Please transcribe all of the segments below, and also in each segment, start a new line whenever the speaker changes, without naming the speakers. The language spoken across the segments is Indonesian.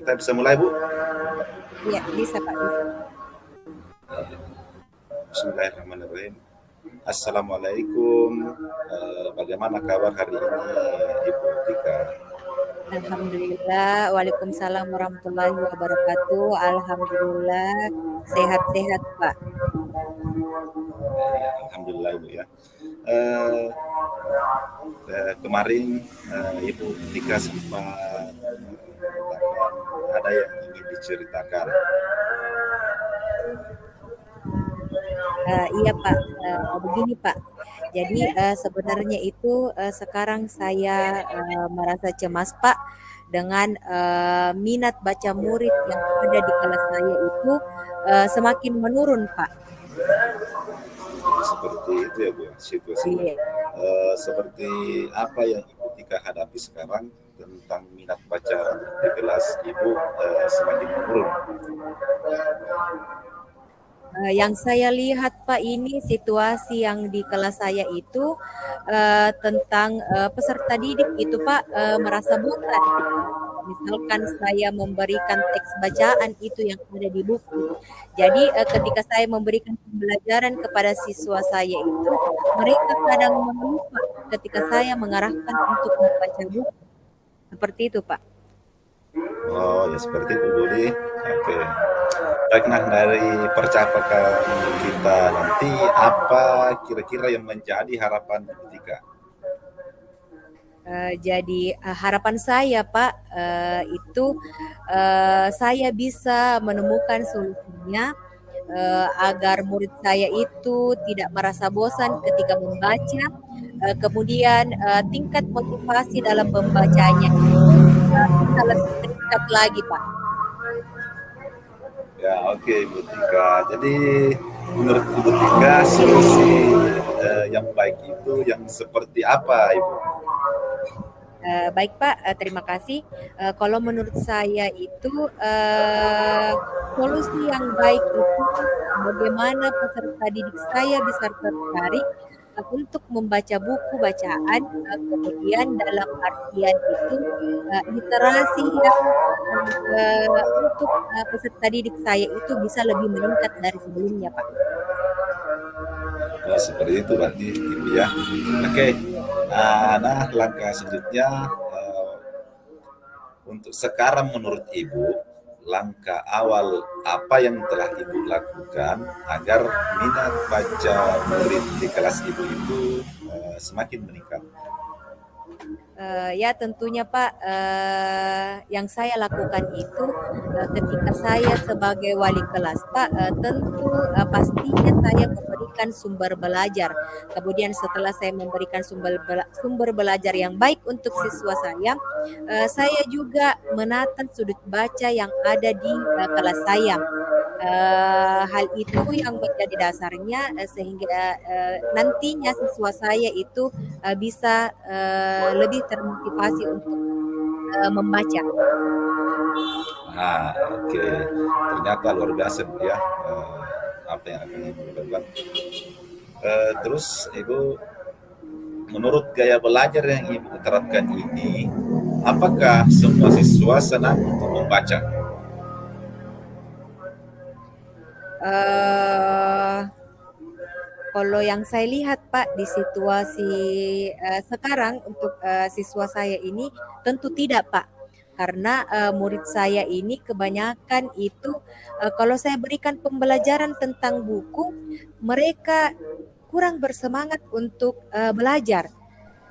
Kita bisa mulai, Bu?
Iya, bisa Pak, bisa.
Bismillahirrahmanirrahim. Assalamualaikum. Bagaimana kabar hari ini, Ibu Tika?
Alhamdulillah, waalaikumsalam warahmatullahi wabarakatuh. Alhamdulillah, sehat-sehat Pak.
Alhamdulillah, Ibu ya. Kemarin Ibu Tika sempat ada yang ingin diceritakan.
Iya Pak, begini Pak. Jadi sebenarnya itu sekarang saya merasa cemas Pak dengan minat baca murid yang ada di kelas saya itu semakin menurun Pak.
Seperti itu ya Bu, situasinya.
Iya.
Seperti apa yang Ibu Tika hadapi sekarang tentang minat baca di kelas Ibu semakin menurun?
Yang saya lihat Pak, ini situasi yang di kelas saya itu tentang peserta didik itu Pak merasa bosan. Misalkan saya memberikan teks bacaan itu yang ada di buku. Jadi ketika saya memberikan pembelajaran kepada siswa saya itu, mereka kadang mengeluh Pak ketika saya mengarahkan untuk membaca buku. Seperti itu Pak.
Oh ya, seperti itu Bu Di. Oke. Baik, nah dari percakapan kita nanti, apa kira-kira yang menjadi harapan Ibu Tika?
Jadi harapan saya Pak itu saya bisa menemukan solusinya agar murid saya itu tidak merasa bosan ketika membaca, kemudian tingkat motivasi dalam membacanya itu bisa lebih meningkat lagi Pak.
Ya, oke Ibu Tika. Jadi menurut Ibu Tika solusi yang baik itu yang seperti apa, Ibu?
Baik Pak, terima kasih. Kalau menurut saya itu solusi yang baik itu bagaimana peserta didik saya bisa tertarik untuk membaca buku bacaan, kemudian dalam artian itu literasi yang untuk peserta didik saya itu bisa lebih meningkat dari sebelumnya Pak.
Oh, seperti itu berarti Ibu ya. Oke. Nah, langkah selanjutnya untuk sekarang menurut Ibu, langkah awal apa yang telah Ibu lakukan agar minat baca murid di kelas Ibu itu semakin meningkat?
Ya tentunya Pak, yang saya lakukan itu ketika saya sebagai wali kelas Pak, tentu pastinya saya memberikan sumber belajar. Kemudian setelah saya memberikan sumber belajar yang baik untuk siswa saya juga menata sudut baca yang ada di kelas saya. Hal itu yang menjadi dasarnya sehingga nantinya siswa saya itu bisa lebih termotivasi untuk membaca.
Oke. Ternyata luar biasa ya apa yang akan Ibu lakukan. Terus Ibu, menurut gaya belajar yang Ibu terapkan ini, apakah semua siswa senang untuk membaca?
Kalau yang saya lihat Pak di situasi sekarang untuk siswa saya ini tentu tidak Pak, karena murid saya ini kebanyakan itu kalau saya berikan pembelajaran tentang buku, mereka kurang bersemangat untuk belajar,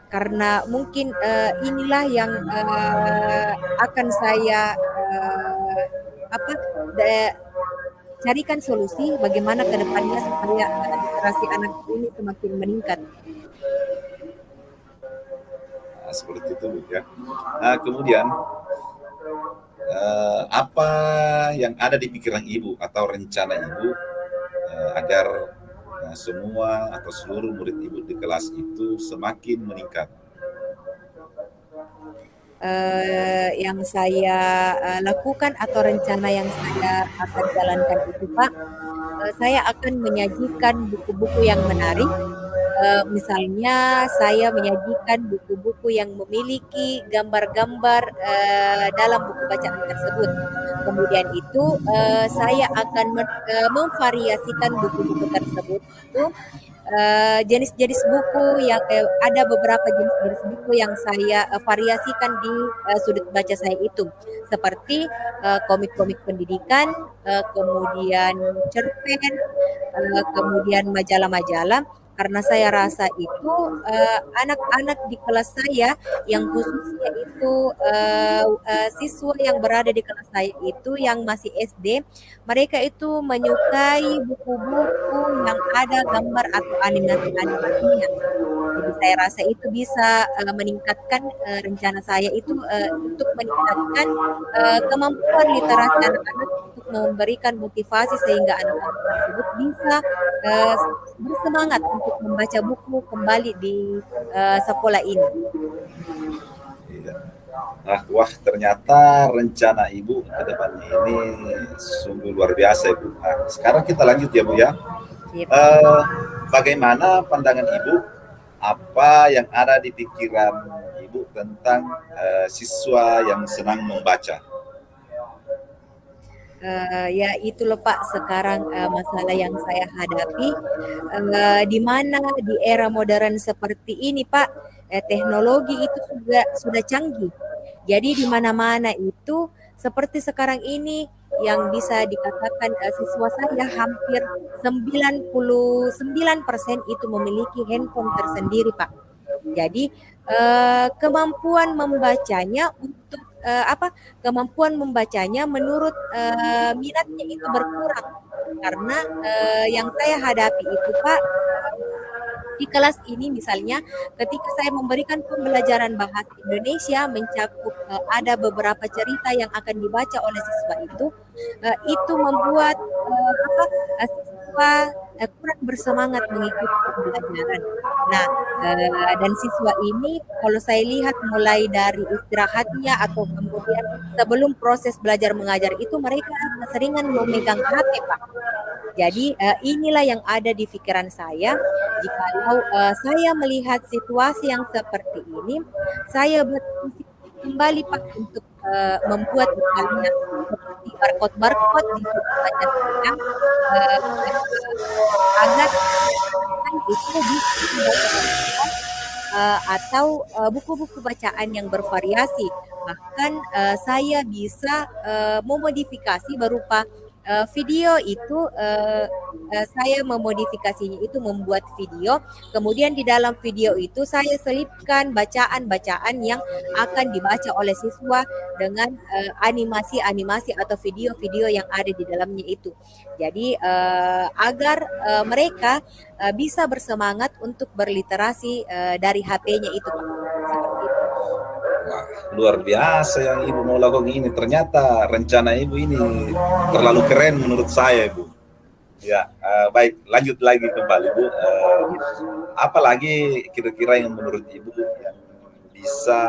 karena mungkin inilah yang akan saya carikan solusi bagaimana ke depannya supaya literasi anak ini semakin meningkat.
Seperti itu Bu ya. Kemudian apa yang ada di pikiran Ibu atau rencana Ibu agar semua atau seluruh murid Ibu di kelas itu semakin meningkat?
Yang saya lakukan atau rencana yang saya akan jalankan itu Pak, saya akan menyajikan buku-buku yang menarik, misalnya saya menyajikan buku-buku yang memiliki gambar-gambar dalam buku bacaan tersebut. Kemudian itu saya akan memvariasikan buku-buku tersebut itu jenis-jenis buku yang ada beberapa jenis-jenis buku yang saya variasikan di sudut baca saya itu, seperti komik-komik pendidikan, kemudian cerpen, kemudian majalah-majalah, karena saya rasa itu anak-anak di kelas saya yang khususnya itu siswa yang berada di kelas saya itu yang masih SD, mereka itu menyukai buku-buku yang ada gambar atau animasi-animasinya. Jadi saya rasa itu bisa meningkatkan rencana saya itu untuk meningkatkan kemampuan literasi anak-anak untuk memberikan motivasi sehingga anak-anak tersebut bisa uh, bersemangat untuk membaca buku kembali di sekolah ini.
Iya. Nah, wah ternyata rencana Ibu ke depannya ini sungguh luar biasa Ibu. Nah, sekarang kita lanjut ya Bu ya.
Gitu.
Bagaimana pandangan Ibu? Apa yang ada di pikiran Ibu tentang siswa yang senang membaca?
Ya itu loh Pak, sekarang masalah yang saya hadapi, di mana di era modern seperti ini Pak, teknologi itu sudah canggih. Jadi di mana-mana itu seperti sekarang ini yang bisa dikatakan siswa saya hampir 99% itu memiliki handphone tersendiri Pak. Jadi kemampuan membacanya untuk kemampuan membacanya menurut minatnya itu berkurang karena yang saya hadapi itu Pak, di kelas ini misalnya ketika saya memberikan pembelajaran bahasa Indonesia mencakup ada beberapa cerita yang akan dibaca oleh siswa itu membuat siswa kurang bersemangat mengikuti pembelajaran. Nah, dan siswa ini kalau saya lihat mulai dari istirahatnya atau kemudian sebelum proses belajar mengajar itu mereka seringan memegang HP, Pak. Jadi inilah yang ada di pikiran saya. Jikalau saya melihat situasi yang seperti ini, saya berpikir kembali Pak untuk membuat misalnya seperti barcode-barcode di sudut baca saya uh, agar itu bisa dibaca oleh anak, atau buku-buku bacaan yang bervariasi. Bahkan saya bisa memodifikasi berupa video itu saya memodifikasinya itu membuat video, kemudian di dalam video itu saya selipkan bacaan-bacaan yang akan dibaca oleh siswa dengan animasi-animasi atau video-video yang ada di dalamnya itu. Jadi agar mereka bisa bersemangat untuk berliterasi dari HP-nya itu, Pak. Seperti itu.
Wah, luar biasa yang Ibu mau lakukan ini. Ternyata rencana Ibu ini terlalu keren menurut saya, Ibu. Ya, baik. Lanjut lagi kembali, Bu. Apalagi kira-kira yang menurut Ibu yang bisa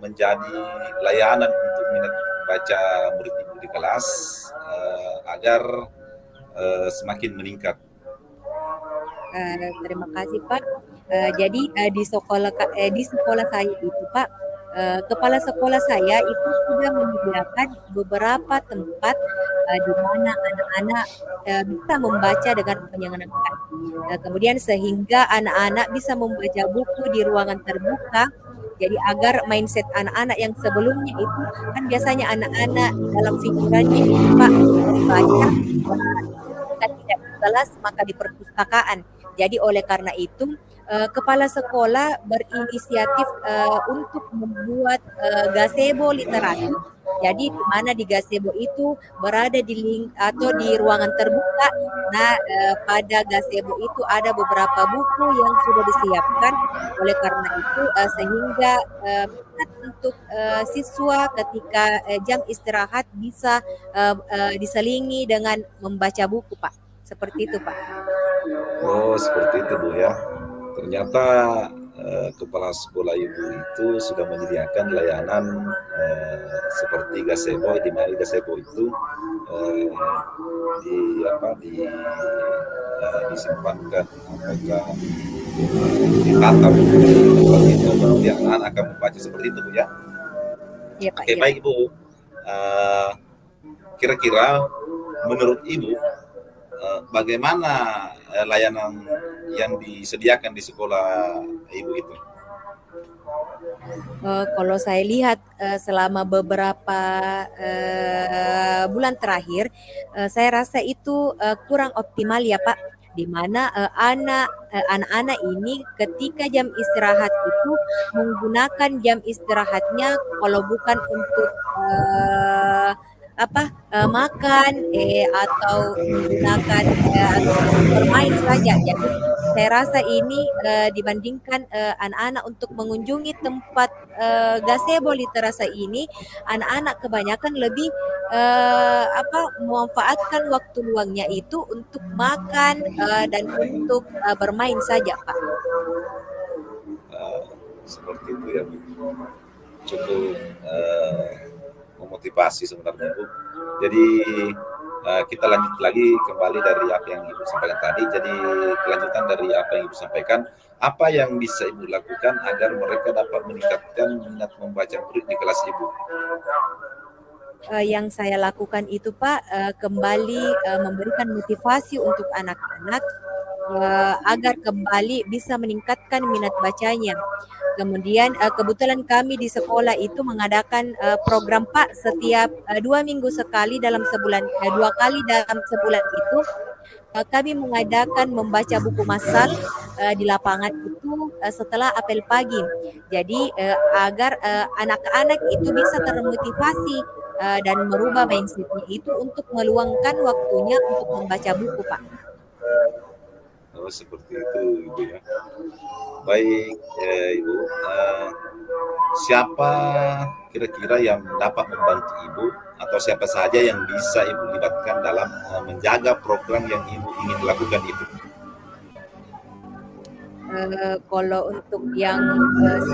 menjadi layanan untuk minat baca murid Ibu di kelas agar semakin meningkat?
Terima kasih Pak. Jadi di sekolah saya itu Pak, kepala sekolah saya itu sudah menyediakan beberapa tempat di mana anak-anak bisa membaca dengan menyenangkan. Kemudian sehingga anak-anak bisa membaca buku di ruangan terbuka. Jadi agar mindset anak-anak yang sebelumnya itu kan biasanya anak-anak dalam pikirannya itu Pak membaca jika tidak di kelas maka di perpustakaan. Jadi oleh karena itu kepala sekolah berinisiatif untuk membuat gazebo literasi. Jadi di mana di gazebo itu berada di atau di ruangan terbuka. Nah, pada gazebo itu ada beberapa buku yang sudah disiapkan. Oleh karena itu sehingga minat untuk siswa ketika jam istirahat bisa diselingi dengan membaca buku, Pak. Seperti itu, Pak.
Oh, seperti itu Bu ya. Ternyata kepala sekolah ibu itu sudah menyediakan layanan seperti gazebo, di mana gazebo itu disimpankan apakah ditata seperti itu, kemudian anak akan membaca seperti itu Bu ya.
Iya Pak,
Oke,
iya.
baik Ibu. Kira-kira menurut Ibu bagaimana layanan yang disediakan di sekolah Ibu itu?
Kalau saya lihat selama beberapa bulan terakhir, saya rasa itu kurang optimal ya Pak, di mana anak-anak ini ketika jam istirahat itu menggunakan jam istirahatnya kalau bukan untuk makan atau menggunakan atau untuk bermain saja. Jadi saya rasa ini dibandingkan anak-anak untuk mengunjungi tempat gazebo literasa ini, anak-anak kebanyakan lebih memanfaatkan waktu luangnya itu untuk makan dan untuk bermain saja, Pak.
Seperti itu ya Bu. Cukup memotivasi sebenarnya Bu. Jadi kita lanjut lagi kembali dari apa yang Ibu sampaikan tadi. Jadi kelanjutan dari apa yang Ibu sampaikan, apa yang bisa Ibu lakukan agar mereka dapat meningkatkan minat membaca murid di kelas Ibu?
Yang saya lakukan itu Pak, kembali memberikan motivasi untuk anak-anak agar kembali bisa meningkatkan minat bacanya. Kemudian kebetulan kami di sekolah itu mengadakan program Pak setiap 2 minggu sekali dalam sebulan, 2 kali dalam sebulan itu kami mengadakan membaca buku massal di lapangan itu setelah apel pagi. Jadi agar anak-anak itu bisa termotivasi dan merubah mindset-nya itu untuk meluangkan waktunya untuk membaca buku, Pak.
Oh, seperti itu Ibu ya. Baik Ibu, siapa kira-kira yang dapat membantu Ibu atau siapa saja yang bisa Ibu libatkan dalam menjaga program yang Ibu ingin lakukan itu?
Kalau untuk yang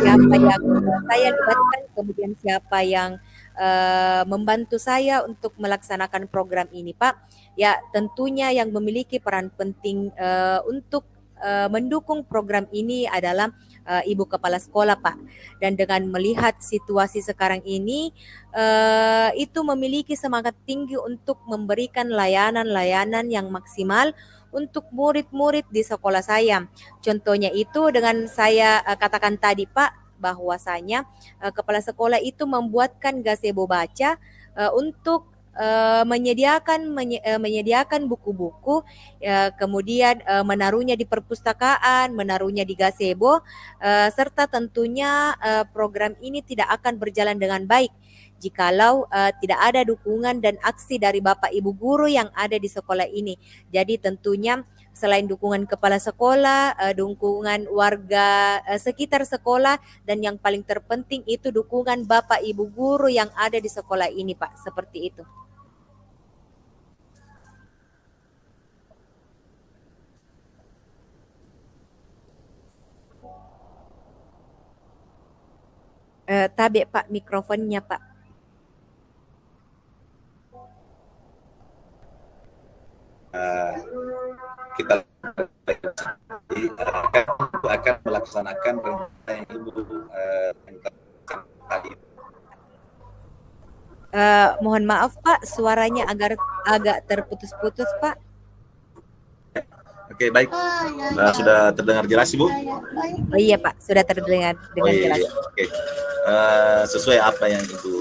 siapa yang saya libatkan, kemudian siapa yang membantu saya untuk melaksanakan program ini, Pak, ya tentunya yang memiliki peran penting untuk mendukung program ini adalah Ibu Kepala Sekolah, Pak. Dan dengan melihat situasi sekarang ini, itu memiliki semangat tinggi untuk memberikan layanan-layanan yang maksimal untuk murid-murid di sekolah saya. Contohnya itu dengan saya katakan tadi Pak, bahwasanya kepala sekolah itu membuatkan gazebo baca untuk menyediakan buku-buku, kemudian menaruhnya di perpustakaan, menaruhnya di gazebo, serta tentunya program ini tidak akan berjalan dengan baik jikalau tidak ada dukungan dan aksi dari Bapak Ibu guru yang ada di sekolah ini. Jadi tentunya selain dukungan kepala sekolah, dukungan warga sekitar sekolah, dan yang paling terpenting itu dukungan Bapak Ibu guru yang ada di sekolah ini, Pak. Seperti itu. Tabe Pak mikrofonnya Pak.
Kita akan melaksanakan rencana yang Ibu tadi.
Mohon maaf Pak, suaranya agak terputus-putus Pak.
Oke, baik. Sudah terdengar jelas Ibu?
Oh iya Pak, sudah terdengar dengan jelas.
Oke. Sesuai apa yang Ibu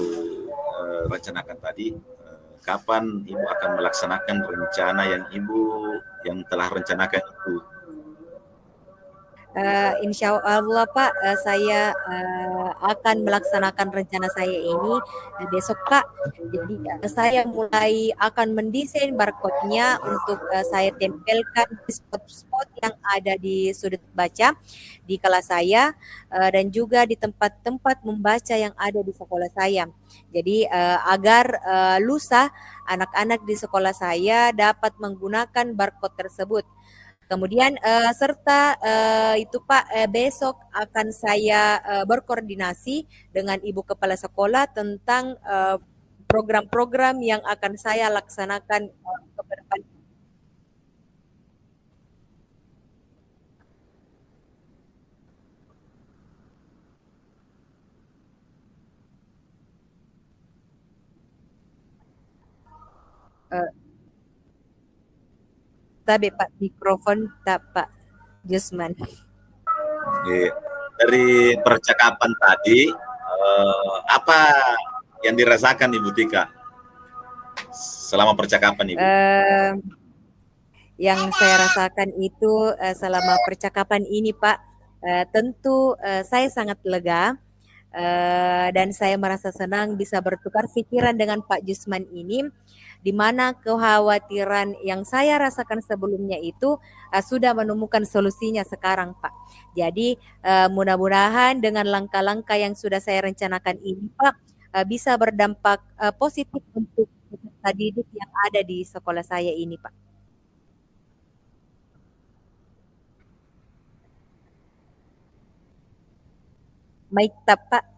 rencanakan tadi, kapan Ibu akan melaksanakan rencana yang telah rencanakan itu?
Insya Allah Pak, saya akan melaksanakan rencana saya ini besok Pak. Jadi saya mulai akan mendesain barcode-nya untuk saya tempelkan di spot-spot yang ada di sudut baca di kelas saya dan juga di tempat-tempat membaca yang ada di sekolah saya. Jadi agar lusa anak-anak di sekolah saya dapat menggunakan barcode tersebut. Kemudian serta itu Pak, besok akan saya berkoordinasi dengan Ibu Kepala Sekolah tentang program-program yang akan saya laksanakan ke depan. Eh, Tabe Pak, mikrofon tak Pak Jusman.
Iya. Dari percakapan tadi, apa yang dirasakan Ibu Tika selama percakapan Ibu?
Eh, yang saya rasakan itu selama percakapan ini Pak, tentu saya sangat lega. Dan saya merasa senang bisa bertukar pikiran dengan Pak Jusman ini, di mana kekhawatiran yang saya rasakan sebelumnya itu sudah menemukan solusinya sekarang, Pak. Jadi mudah-mudahan dengan langkah-langkah yang sudah saya rencanakan ini, Pak, bisa berdampak positif untuk peserta didik yang ada di sekolah saya ini, Pak. Baik, Pak.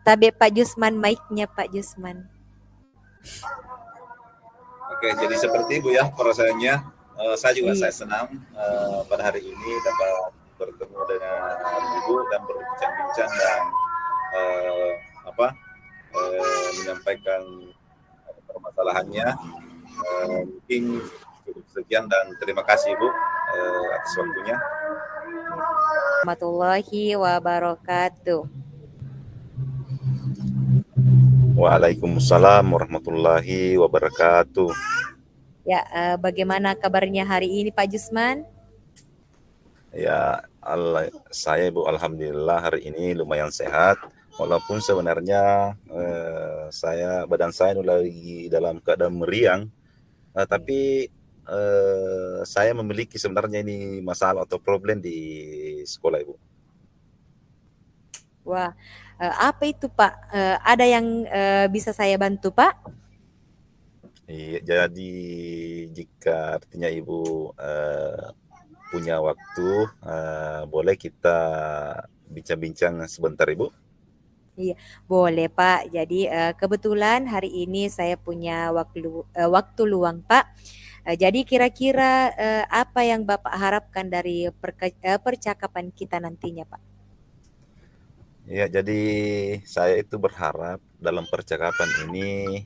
Tabe Pak Jusman, mic-nya Pak Jusman.
Oke, jadi seperti Ibu ya perasaannya. Saya
Iya.
senang pada hari ini dapat bertemu dengan Ibu dan berbincang-bincang dan eh, menyampaikan permasalahannya. Mungkin cukup sekian dan terima kasih Ibu atas waktunya.
Warahmatullahi wabarakatuh.
Waalaikumsalam warahmatullahi wabarakatuh.
Ya, bagaimana kabarnya hari ini Pak Jusman?
Ya, saya Ibu alhamdulillah hari ini lumayan sehat. Walaupun sebenarnya badan saya lagi dalam keadaan meriang, tapi saya memiliki sebenarnya ini masalah atau problem di sekolah Ibu.
Wah, apa itu Pak? Ada yang bisa saya bantu Pak?
Iya, jadi jika artinya Ibu punya waktu, boleh kita bincang-bincang sebentar Ibu?
Iya, boleh Pak. Jadi kebetulan hari ini saya punya waktu luang Pak. Jadi kira-kira apa yang Bapak harapkan dari percakapan kita nantinya Pak?
Ya, jadi saya itu berharap dalam percakapan ini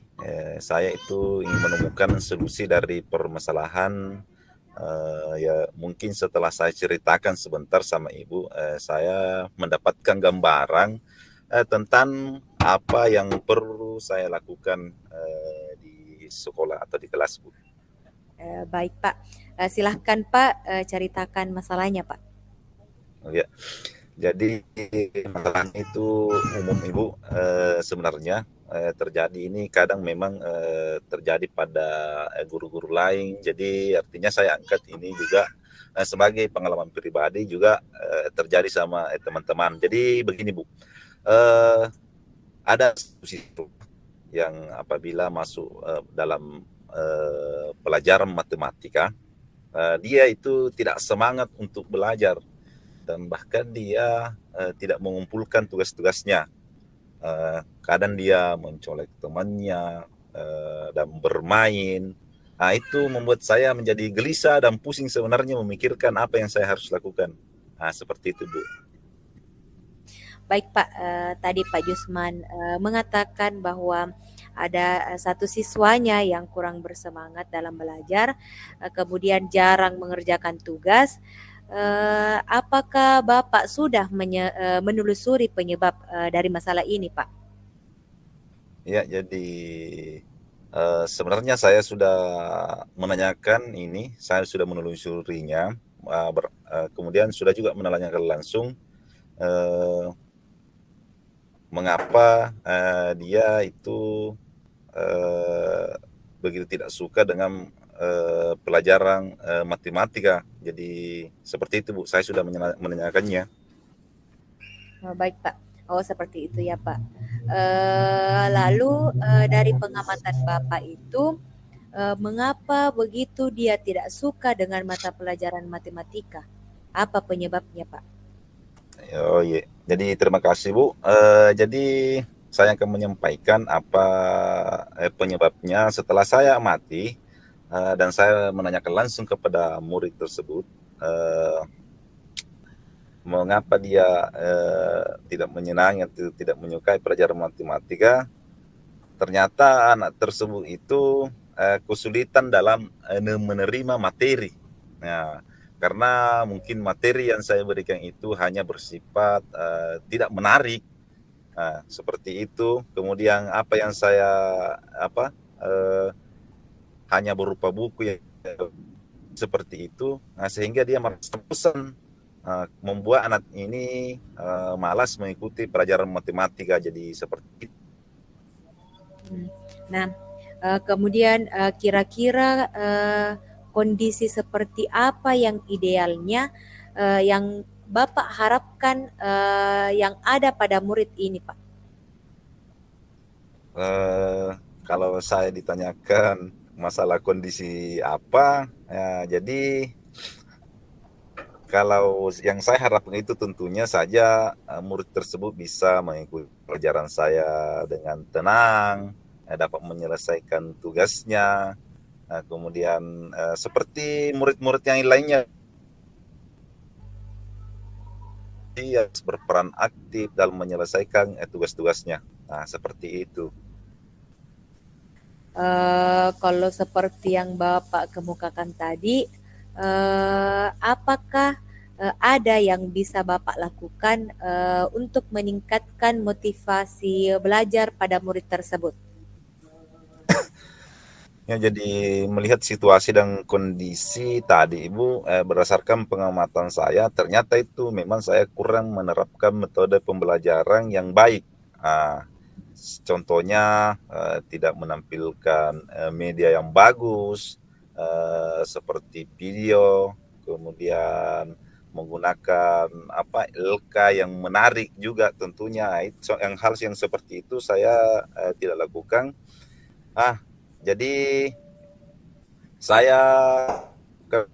saya itu ingin menemukan solusi dari permasalahan. Ya mungkin setelah saya ceritakan sebentar sama Ibu, saya mendapatkan gambaran tentang apa yang perlu saya lakukan di sekolah atau di kelas, Bu.
Baik Pak, silahkan Pak ceritakan masalahnya Pak.
Ya, jadi masalahnya itu umum Ibu, sebenarnya terjadi ini kadang memang terjadi pada guru-guru lain. Jadi artinya saya angkat ini juga sebagai pengalaman pribadi juga terjadi sama teman-teman. Jadi begini Bu, eh, ada situ yang apabila masuk dalam pelajaran matematika, dia itu tidak semangat untuk belajar dan bahkan dia tidak mengumpulkan tugas-tugasnya. Kadang dia mencolek temannya dan bermain. Nah, itu membuat saya menjadi gelisah dan pusing sebenarnya memikirkan apa yang saya harus lakukan. Nah, seperti itu, Bu.
Baik Pak, tadi Pak Jusman mengatakan bahwa ada satu siswanya yang kurang bersemangat dalam belajar, kemudian jarang mengerjakan tugas. Apakah Bapak sudah menelusuri penyebab dari masalah ini, Pak?
Ya, jadi sebenarnya saya sudah menanyakan ini, saya sudah menelusurinya, kemudian sudah juga menanyakan langsung eh, mengapa dia itu begitu tidak suka dengan pelajaran matematika. Jadi seperti itu Bu, saya sudah menanyakannya.
Baik Pak. Oh, seperti itu ya, Pak. Lalu, dari pengamatan Bapak itu, mengapa begitu dia tidak suka dengan mata pelajaran matematika? Apa penyebabnya, Pak?
Oh iya. Jadi terima kasih Bu. Jadi saya akan menyampaikan apa penyebabnya setelah saya amati dan saya menanyakan langsung kepada murid tersebut eh, mengapa dia tidak menyenangi atau tidak menyukai pelajaran matematika. Ternyata anak tersebut itu kesulitan dalam menerima materi. Nah, karena mungkin materi yang saya berikan itu hanya bersifat tidak menarik. Nah, seperti itu. Kemudian apa yang saya apa eh, hanya berupa buku yang seperti itu, nah, sehingga dia merasa bosan, membuat anak ini malas mengikuti pelajaran matematika. Jadi seperti itu.
Hmm. Nah, kemudian kira-kira kondisi seperti apa yang idealnya yang Bapak harapkan yang ada pada murid ini, Pak?
Kalau saya ditanyakan masalah kondisi apa, ya, jadi kalau yang saya harapkan itu tentunya saja murid tersebut bisa mengikuti pelajaran saya dengan tenang, dapat menyelesaikan tugasnya, kemudian seperti murid-murid yang lainnya dia berperan aktif dalam menyelesaikan tugas-tugasnya. Nah, seperti itu.
Kalau seperti yang Bapak kemukakan tadi, apakah ada yang bisa Bapak lakukan untuk meningkatkan motivasi belajar pada murid tersebut?
Ya, jadi melihat situasi dan kondisi tadi Ibu, berdasarkan pengamatan saya, ternyata itu memang saya kurang menerapkan metode pembelajaran yang baik. Ah, contohnya tidak menampilkan media yang bagus, seperti video, kemudian menggunakan apa LK yang menarik juga tentunya. Itu yang hal yang seperti itu saya tidak lakukan. Jadi saya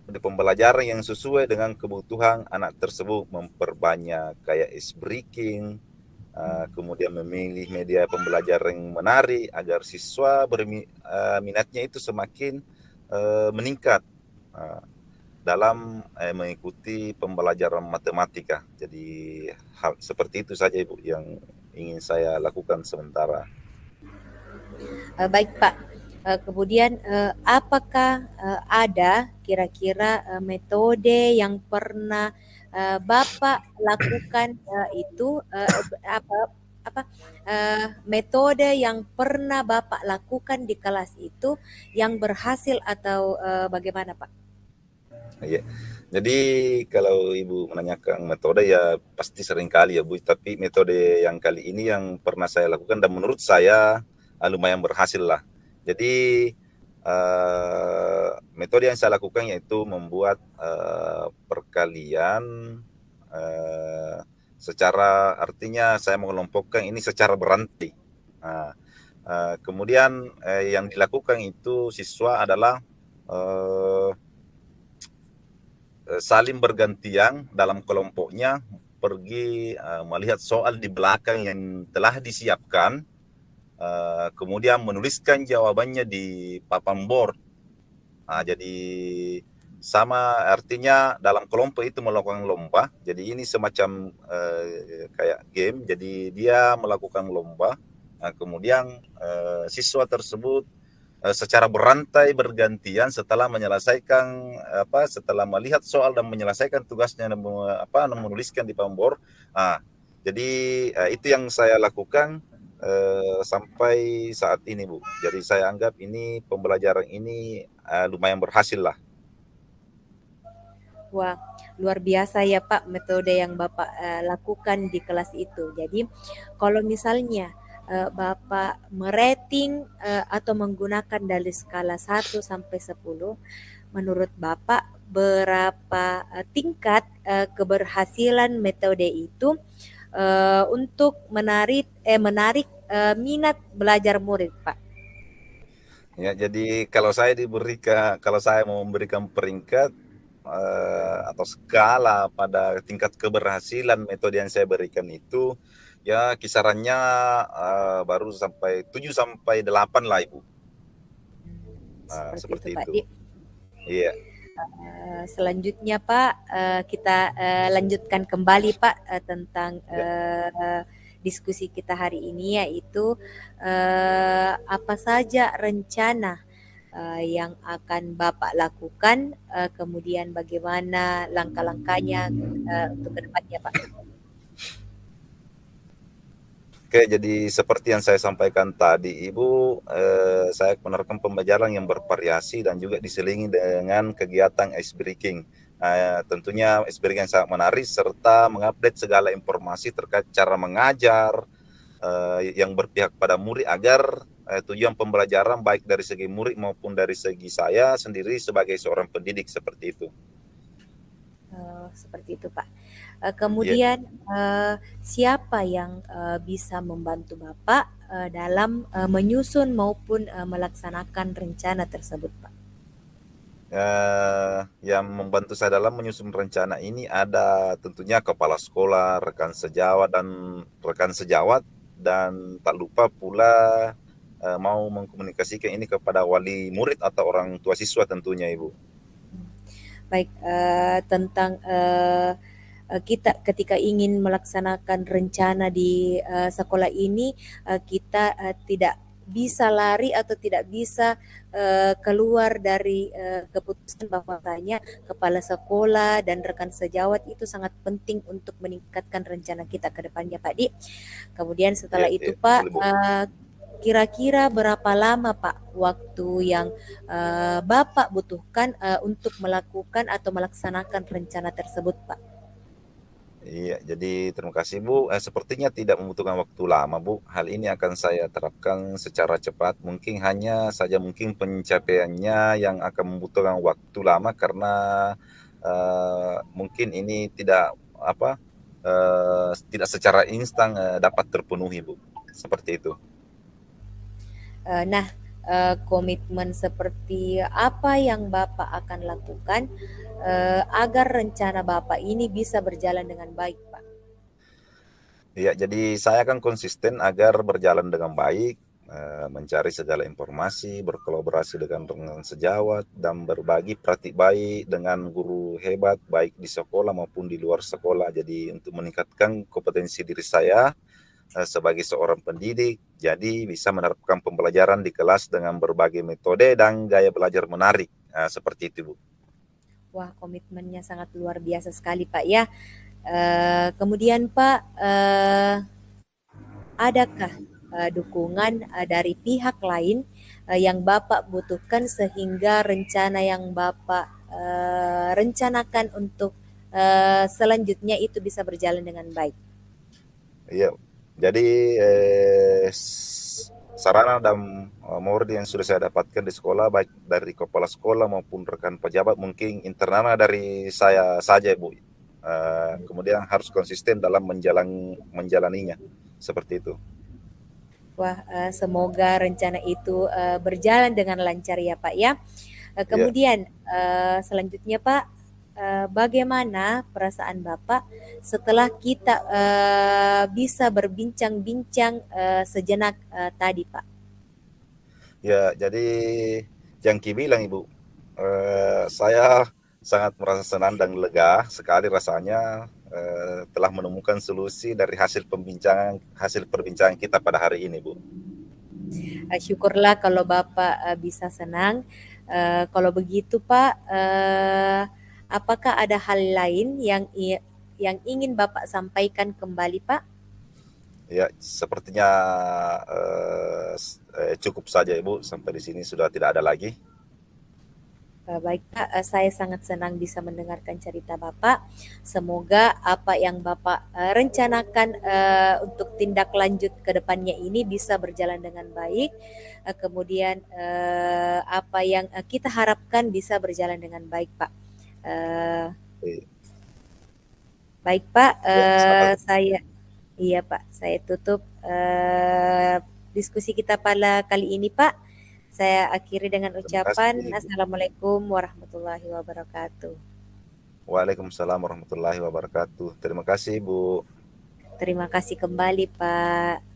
di pembelajaran yang sesuai dengan kebutuhan anak tersebut, memperbanyak kayak ice breaking, kemudian memilih media pembelajaran yang menarik agar siswa minatnya itu semakin meningkat dalam mengikuti pembelajaran matematika. Jadi hal seperti itu saja Ibu yang ingin saya lakukan sementara.
Baik Pak, kemudian apakah ada kira-kira metode yang pernah Bapak lakukan itu apa metode yang pernah Bapak lakukan di kelas itu yang berhasil atau bagaimana Pak?
Iya. Jadi kalau Ibu menanyakan metode ya pasti sering kali ya Bu, tapi metode yang kali ini yang pernah saya lakukan dan menurut saya lumayan berhasil lah. Jadi metode yang saya lakukan yaitu membuat perkalian secara, artinya saya mengelompokkan ini secara berantai. Nah, kemudian yang dilakukan itu siswa adalah saling bergantian dalam kelompoknya pergi melihat soal di belakang yang telah disiapkan, kemudian menuliskan jawabannya di papan board. Jadi sama, artinya dalam kelompok itu melakukan lomba. Jadi ini semacam kayak game. Jadi dia melakukan lomba. Kemudian siswa tersebut secara berantai bergantian setelah menyelesaikan setelah melihat soal dan menyelesaikan tugasnya dan menuliskan di pambor. Jadi itu yang saya lakukan sampai saat ini Bu. Jadi saya anggap ini pembelajaran ini lumayan berhasil lah.
Wah, luar biasa ya Pak metode yang Bapak lakukan di kelas itu. Jadi kalau misalnya Bapak merating atau menggunakan dari skala 1 sampai 10, menurut Bapak berapa tingkat keberhasilan metode itu untuk menarik minat belajar murid, Pak?
Ya, jadi kalau saya mau memberikan peringkat atau skala pada tingkat keberhasilan metode yang saya berikan itu, ya kisarannya baru sampai 7 sampai 8 lah Ibu.
Seperti itu,
Seperti
Pak
itu.
Dik.
Iya.
Selanjutnya Pak, kita lanjutkan kembali Pak tentang
Ya.
diskusi kita hari ini, yaitu apa saja rencana yang akan Bapak lakukan, kemudian bagaimana langkah-langkahnya untuk kedepannya Pak.
Oke, jadi seperti yang saya sampaikan tadi, Ibu, saya menerapkan pembelajaran yang bervariasi dan juga diselingi dengan kegiatan ice breaking. Tentunya ice breaking yang sangat menarik serta mengupdate segala informasi terkait cara mengajar yang berpihak pada murid agar tujuan pembelajaran baik dari segi murid maupun dari segi saya sendiri sebagai seorang pendidik seperti itu.
Seperti itu Pak.
Ya.
Kemudian siapa yang bisa membantu Bapak dalam menyusun maupun melaksanakan rencana tersebut, Pak?
Yang membantu saya dalam menyusun rencana ini ada tentunya kepala sekolah, rekan sejawat, dan tak lupa pula mau mengkomunikasikan ini kepada wali murid atau orang tua siswa tentunya Ibu.
Baik, tentang kita ketika ingin melaksanakan rencana di sekolah ini, kita tidak bisa lari atau tidak bisa keluar dari keputusan bahwasanya kepala sekolah dan rekan sejawat itu sangat penting untuk meningkatkan rencana kita ke depannya, Pak Di. Kemudian setelah
Ya,
itu,
ya,
Pak,
boleh Bu.
kira-kira berapa lama Pak waktu yang Bapak butuhkan untuk melakukan atau melaksanakan rencana tersebut, Pak?
Iya, jadi terima kasih Bu. Sepertinya tidak membutuhkan waktu lama Bu. Hal ini akan saya terapkan secara cepat. Mungkin pencapaiannya yang akan membutuhkan waktu lama karena mungkin ini tidak secara instan dapat terpenuhi Bu. Seperti itu.
Nah, komitmen seperti apa yang Bapak akan lakukan agar rencana Bapak ini bisa berjalan dengan baik, Pak?
Iya, jadi saya akan konsisten agar berjalan dengan baik, mencari segala informasi, berkolaborasi dengan rekan sejawat, dan berbagi praktik baik dengan guru hebat, baik di sekolah maupun di luar sekolah. Jadi untuk meningkatkan kompetensi diri saya sebagai seorang pendidik, jadi bisa menerapkan pembelajaran di kelas dengan berbagai metode dan gaya belajar menarik. Seperti itu, Bu.
Wah, komitmennya sangat luar biasa sekali, Pak ya. Kemudian Pak, adakah dukungan dari pihak lain yang Bapak butuhkan sehingga rencana yang Bapak rencanakan untuk selanjutnya itu bisa berjalan dengan baik?
Iya, jadi sarana dan moral yang sudah saya dapatkan di sekolah, baik dari kepala sekolah maupun rekan pejabat, mungkin internalnya dari saya saja, Bu. Kemudian harus konsisten dalam menjalaninya, seperti itu.
Wah, semoga rencana itu berjalan dengan lancar ya Pak ya.
Iya.
Kemudian selanjutnya Pak, bagaimana perasaan Bapak setelah kita bisa berbincang-bincang sejenak tadi Pak?
Ya, jadi yang Ki bilang Ibu, saya sangat merasa senang dan lega sekali rasanya telah menemukan solusi dari hasil perbincangan kita pada hari ini, Bu.
Syukurlah kalau Bapak bisa senang. Kalau begitu Pak, apakah ada hal lain yang ingin Bapak sampaikan kembali Pak?
Ya, sepertinya cukup saja Ibu, sampai di sini sudah tidak ada lagi.
Baik Pak, saya sangat senang bisa mendengarkan cerita Bapak. Semoga apa yang Bapak rencanakan untuk tindak lanjut ke depannya ini bisa berjalan dengan baik. Kemudian apa yang kita harapkan bisa berjalan dengan baik Pak.
Eh,
Baik Pak,
Ya, selamat.
saya Iya Pak, saya tutup diskusi kita pada kali ini Pak. Saya akhiri dengan
Terima
ucapan
kasih Ibu.
Assalamualaikum warahmatullahi wabarakatuh.
Waalaikumsalam warahmatullahi wabarakatuh. Terima kasih Ibu.
Terima kasih kembali Pak.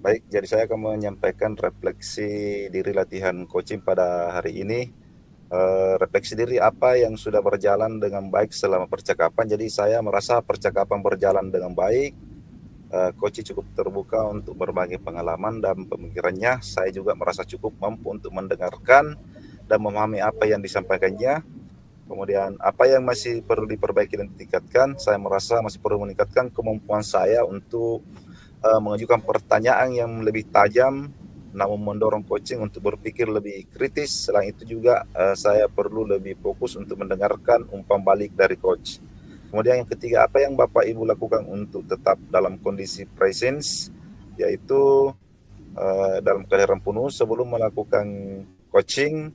Baik, jadi saya akan menyampaikan refleksi diri latihan coaching pada hari ini. Refleksi diri apa yang sudah berjalan dengan baik selama percakapan. Jadi saya merasa percakapan berjalan dengan baik. Coach cukup terbuka untuk berbagi pengalaman dan pemikirannya. Saya juga merasa cukup mampu untuk mendengarkan dan memahami apa yang disampaikannya. Kemudian apa yang masih perlu diperbaiki dan ditingkatkan, saya merasa masih perlu meningkatkan kemampuan saya untuk mengajukan pertanyaan yang lebih tajam, namun mendorong coaching untuk berpikir lebih kritis. Selain itu juga saya perlu lebih fokus untuk mendengarkan umpan balik dari coach. Kemudian yang ketiga, apa yang Bapak Ibu lakukan untuk tetap dalam kondisi presence, yaitu dalam kesadaran penuh sebelum melakukan coaching.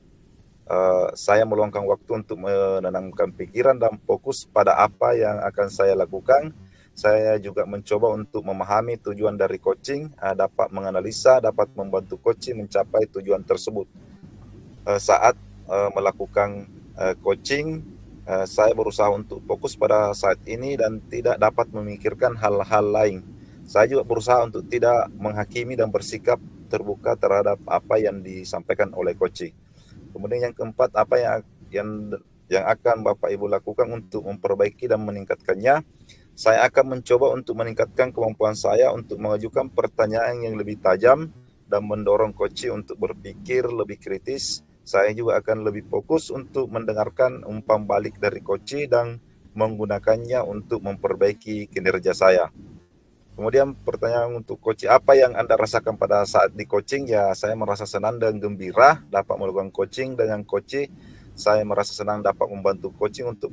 Saya meluangkan waktu untuk menenangkan pikiran dan fokus pada apa yang akan saya lakukan. Saya juga mencoba untuk memahami tujuan dari coaching, dapat menganalisa, dapat membantu coaching mencapai tujuan tersebut. Saat melakukan coaching, saya berusaha untuk fokus pada saat ini dan tidak dapat memikirkan hal-hal lain. Saya juga berusaha untuk tidak menghakimi dan bersikap terbuka terhadap apa yang disampaikan oleh coaching. Kemudian yang keempat, apa yang akan Bapak Ibu lakukan untuk memperbaiki dan meningkatkannya? Saya akan mencoba untuk meningkatkan kemampuan saya untuk mengajukan pertanyaan yang lebih tajam dan mendorong coach untuk berpikir lebih kritis. Saya juga akan lebih fokus untuk mendengarkan umpan balik dari coach dan menggunakannya untuk memperbaiki kinerja saya. Kemudian pertanyaan untuk coach, apa yang Anda rasakan pada saat di coaching? Ya, saya merasa senang dan gembira dapat melakukan coaching dengan coach. Saya merasa senang dapat membantu coaching untuk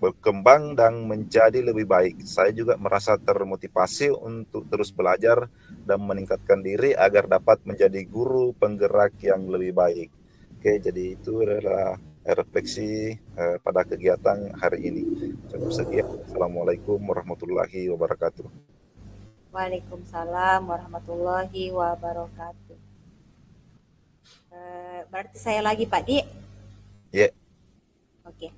berkembang dan menjadi lebih baik. Saya juga merasa termotivasi untuk terus belajar dan meningkatkan diri agar dapat menjadi guru penggerak yang lebih baik. Oke, jadi itu adalah refleksi pada kegiatan hari ini. Cukup sekian. Assalamualaikum warahmatullahi wabarakatuh.
Waalaikumsalam warahmatullahi wabarakatuh. Berarti saya lagi Pak Di.
Ya.
Oke.